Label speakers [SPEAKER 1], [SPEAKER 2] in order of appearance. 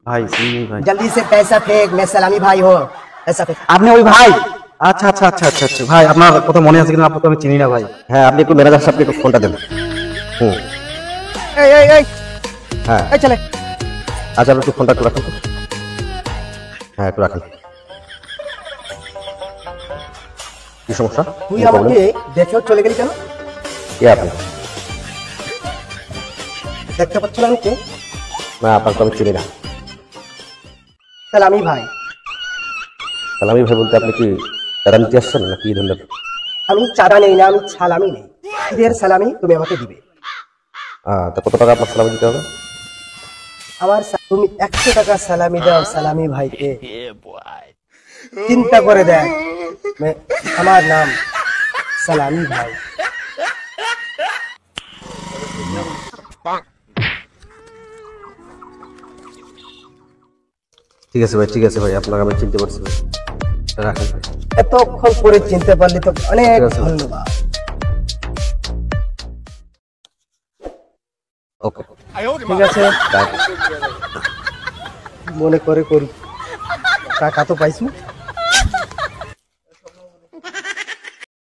[SPEAKER 1] ভাই চিনি ভাই।
[SPEAKER 2] जल्दी से पैसा फेंक, मैं सलामी भाई हो। पैसा फेंक।
[SPEAKER 1] আপনি ওই ভাই? আচ্ছা আচ্ছা আচ্ছা আচ্ছা আচ্ছা ভাই, আপনার কথা মনে আছে কিন্তু আপনাকে আমি চিনি না ভাই।
[SPEAKER 3] হ্যাঁ, আপনি একটু ম্যানেজার সাহেবকে একটু ফোনটা দেন। হুম,
[SPEAKER 2] ए
[SPEAKER 3] হ্যাঁ
[SPEAKER 2] चले।
[SPEAKER 3] আচ্ছা, আপনি একটু ফোনটা একটু রাখুন তো। হ্যাঁ, একটু রাখুন। কি সমস্যা?
[SPEAKER 2] তুই আমাকে দেখেও চলে গেলি কেন?
[SPEAKER 3] কে আপনি?
[SPEAKER 2] দেখতে পাচ্ছ না আমি কে?
[SPEAKER 3] না, আপনাকে তো আমি চিনি না।
[SPEAKER 2] सलामी भाई।
[SPEAKER 3] সালামি ভাই বলতে আপনি কি চাঁদা নিতে আসছেন না কি ধরনের?
[SPEAKER 2] আমি চাঁদা নেই না, আমি সালামি নেই। ঈদের সালামি তুমি আমাকে দিবে।
[SPEAKER 3] তা কত টাকা আপনার সালামি দিতে হবে?
[SPEAKER 2] তুমি 100 টাকা সালামি দাও সালামি ভাইকে। চিন্তা করে দেখ, আমার নাম সালামি ভাই।
[SPEAKER 3] ঠিক আছে ভাই, ঠিক আছে ভাই, আপনাকে আমি চিনতে পারছি ভাই। রাখেন ভাই।
[SPEAKER 2] এতক্ষণ পরে চিনতে পারলি তো অনেক
[SPEAKER 3] ঠিক আছে।
[SPEAKER 2] ধন্যবাদ।
[SPEAKER 3] ওকে,
[SPEAKER 2] ঠিক আছে, মনে করে করি। টাকা তো পাইছি।